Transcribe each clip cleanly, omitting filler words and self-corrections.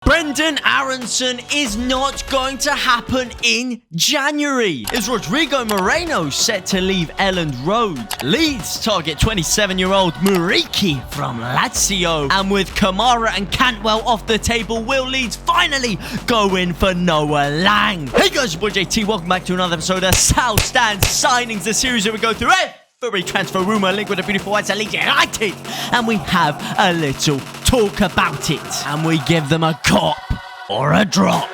Brenden Aaronson is not going to happen in January. Is Rodrigo Moreno set to leave Elland Road? Leeds target 27-year-old Muriqi from Lazio. And with Kamara and Cantwell off the table, will Leeds finally go in for Noa Lang? Hey guys, your boy JT. Welcome back to another episode of South Stand Signings, the series where we go through every transfer rumour linked with the beautiful whites at Leeds United. And we have a little talk about it. And we give them a cop or a drop.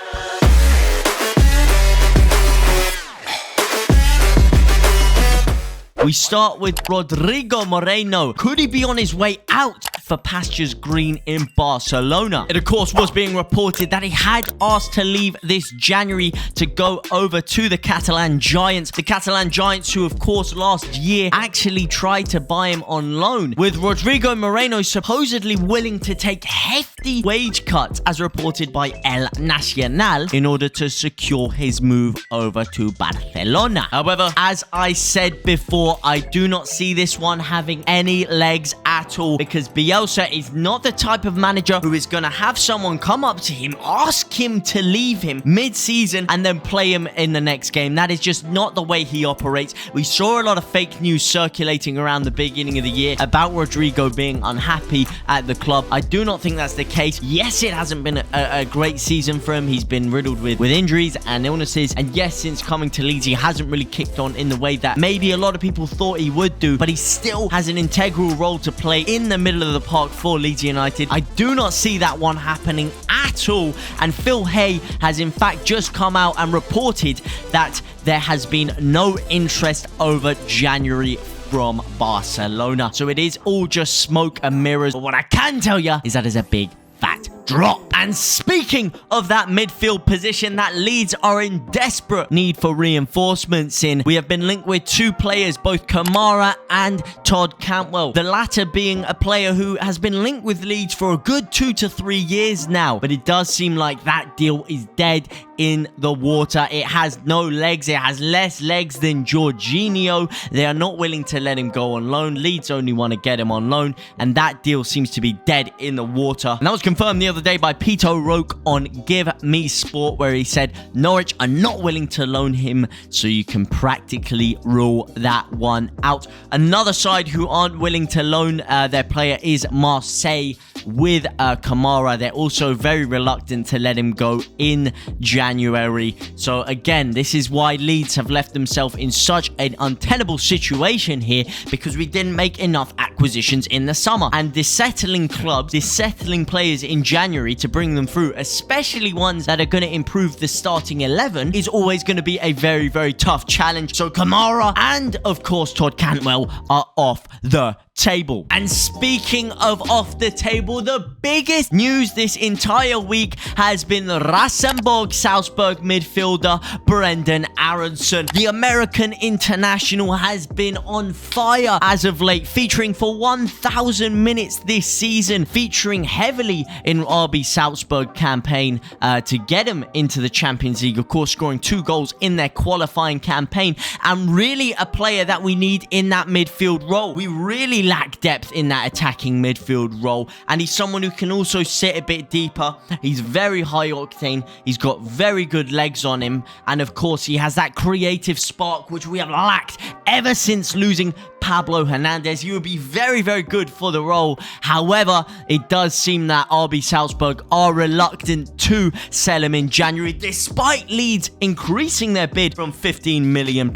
We start with Rodrigo Moreno. Could he be on his way out for pastures green in Barcelona? It, of course, was being reported that he had asked to leave this January to go over to the Catalan Giants. The Catalan Giants, who, of course, last year actually tried to buy him on loan, with Rodrigo Moreno supposedly willing to take hefty wage cuts, as reported by El Nacional, in order to secure his move over to Barcelona. However, as I said before, I do not see this one having any legs at all, because Bielsa is not the type of manager who is going to have someone come up to him, ask him to leave him mid-season, and then play him in the next game. That is just not the way he operates. We saw a lot of fake news circulating around the beginning of the year about Rodrigo being unhappy at the club. I do not think that's the case. Yes, it hasn't been a great season for him. He's been riddled with injuries and illnesses, and yes, since coming to Leeds, he hasn't really kicked on in the way that maybe a lot of people thought he would do, but he still has an integral role to play in the middle of the park for Leeds United. I do not see that one happening at all, and Phil Hay has in fact just come out and reported that there has been no interest over January from Barcelona. So it is all just smoke and mirrors. But what I can tell you is that there's a big fat drop. And speaking of that midfield position that Leeds are in desperate need for reinforcements in, we have been linked with two players, both Kamara and Todd Cantwell. The latter being a player who has been linked with Leeds for a good 2 to 3 years now. But it does seem like that deal is dead in the water. It has no legs. It has less legs than Jorginho. They are not willing to let him go on loan. Leeds only want to get him on loan, and that deal seems to be dead in the water. And that was confirmed the other day by Peter Roque on Give Me Sport, where he said Norwich are not willing to loan him, so you can practically rule that one out. Another side who aren't willing to loan their player is Marseille with Kamara. They're also very reluctant to let him go in January. So again, this is why Leeds have left themselves in such an untenable situation here, because we didn't make enough acquisitions in the summer. And dissettling clubs, dissettling players in January to bring them through, especially ones that are going to improve the starting 11, is always going to be a very, very tough challenge. So Kamara and, of course, Todd Cantwell are off the table. And speaking of off the table, the biggest news this entire week has been the Salzburg midfielder Brenden Aaronson. The American international has been on fire as of late, featuring for 1,000 minutes this season, featuring heavily in RB Salzburg campaign to get him into the Champions League, of course scoring 2 goals in their qualifying campaign, and really a player that we need in that midfield role. We really lack depth in that attacking midfield role, and he's someone who can also sit a bit deeper. He's very high octane, he's got very good legs on him, and of course he has that creative spark which we have lacked ever since losing Pablo Hernandez. He would be very, very good for the role. However, it does seem that RB Salzburg are reluctant to sell him in January, despite Leeds increasing their bid from £15 million to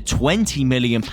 £20 million.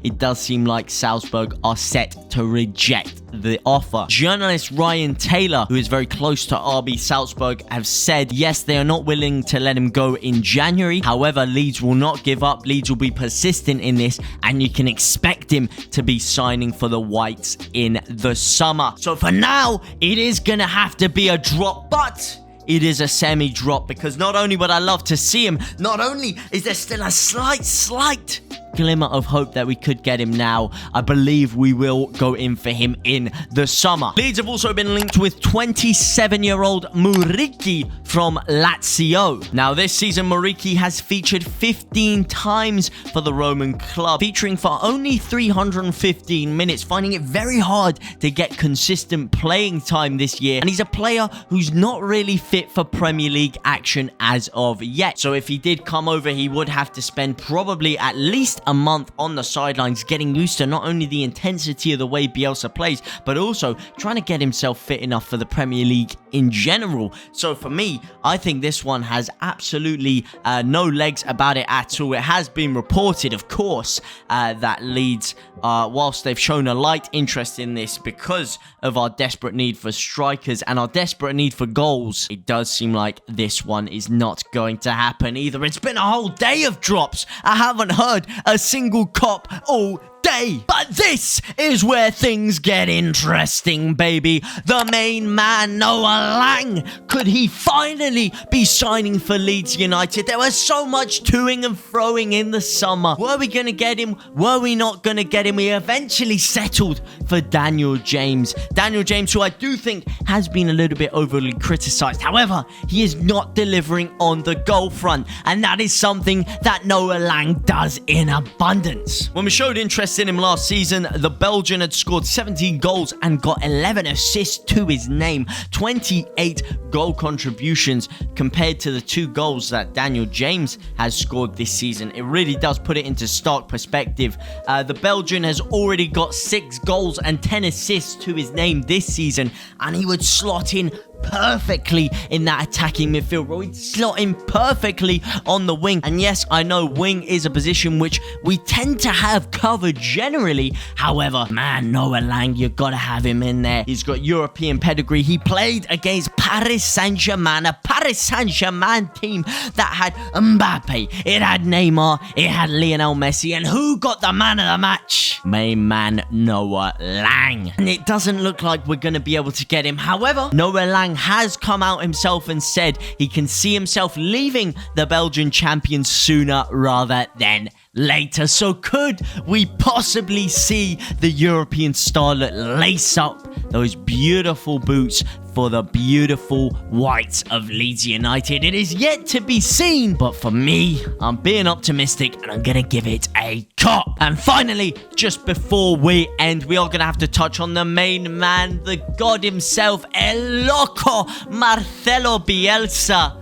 It does seem like Salzburg are set to reject the offer. Journalist Ryan Taylor, who is very close to RB Salzburg, have said yes, they are not willing to let him go in January. However, Leeds will not give up. Leeds will be persistent in this, and you can expect him to be signing for the Whites in the summer. So for now, it is gonna have to be a drop, but it is a semi-drop, because not only would I love to see him, not only is there still a slight glimmer of hope that we could get him now. I believe we will go in for him in the summer. Leeds have also been linked with 27-year-old Muriqi from Lazio. Now, this season, Muriqi has featured 15 times for the Roman club, featuring for only 315 minutes, finding it very hard to get consistent playing time this year. And he's a player who's not really fit for Premier League action as of yet. So if he did come over, he would have to spend probably at least a month on the sidelines getting used to not only the intensity of the way Bielsa plays, but also trying to get himself fit enough for the Premier League in general. So for me, I think this one has absolutely no legs about it at all. It has been reported, of course, that Leeds, whilst they've shown a light interest in this because of our desperate need for strikers and our desperate need for goals, it does seem like this one is not going to happen either. It's been a whole day of drops. I haven't heard a single cop all day. But this is where things get interesting, baby. The main man, Noa Lang. Could he finally be signing for Leeds United? There was so much toing and froing in the summer. Were we going to get him? Were we not going to get him? We eventually settled for Daniel James. Daniel James, who I do think has been a little bit overly criticised. However, he is not delivering on the goal front. And that is something that Noa Lang does in abundance. When we showed interest in him last season, the Belgian had scored 17 goals and got 11 assists to his name, 28 goal contributions compared to the 2 goals that Daniel James has scored this season. It really does put it into stark perspective. The Belgian has already got 6 goals and 10 assists to his name this season, and he would slot in perfectly in that attacking midfield role. He'd slot in perfectly on the wing. And yes, I know wing is a position which we tend to have covered generally. However, man, Noa Lang, you gotta have him in there. He's got European pedigree. He played against Paris Saint-Germain, a Paris Saint-Germain team that had Mbappe, it had Neymar, it had Lionel Messi, and who got the man of the match? Main man Noa Lang. And it doesn't look like we're gonna be able to get him. However, Noa Lang has come out himself and said he can see himself leaving the Belgian champions sooner rather than later. So could we possibly see the European starlet lace up those beautiful boots for the beautiful whites of Leeds United? It is yet to be seen, but for me, I'm being optimistic and I'm gonna give it a cop. And finally, just before we end, we are gonna have to touch on the main man, the god himself, El Loco, Marcelo Bielsa.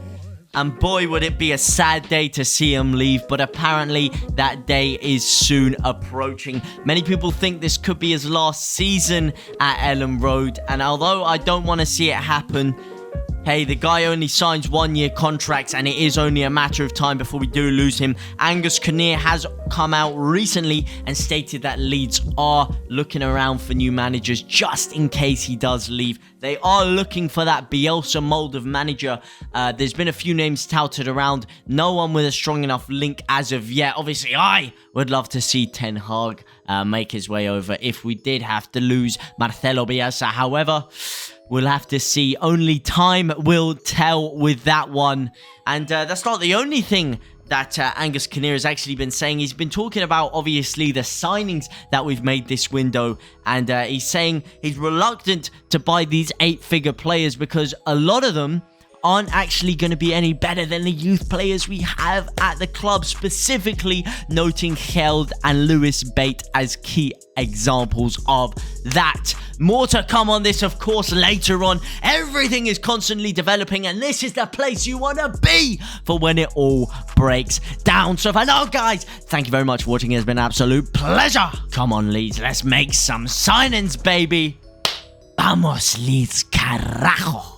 And boy, would it be a sad day to see him leave, but apparently that day is soon approaching. Many people think this could be his last season at Ellen Road, and although I don't want to see it happen, hey, the guy only signs 1-year contracts, and it is only a matter of time before we do lose him. Angus Kinnear has come out recently and stated that Leeds are looking around for new managers just in case he does leave. They are looking for that Bielsa mold of manager. There's been a few names touted around. No one with a strong enough link as of yet. Obviously, I would love to see Ten Hag make his way over if we did have to lose Marcelo Bielsa. However, we'll have to see. Only time will tell with that one. And that's not the only thing that Angus Kinnear has actually been saying. He's been talking about, obviously, the signings that we've made this window. And he's saying he's reluctant to buy these 8-figure players because a lot of them aren't actually going to be any better than the youth players we have at the club, specifically noting Held and Lewis Bate as key examples of that. More to come on this, of course, later on. Everything is constantly developing, and this is the place you want to be for when it all breaks down. So for now, guys, thank you very much for watching. It has been an absolute pleasure. Come on, Leeds, let's make some signings, baby. Vamos, Leeds, carajo.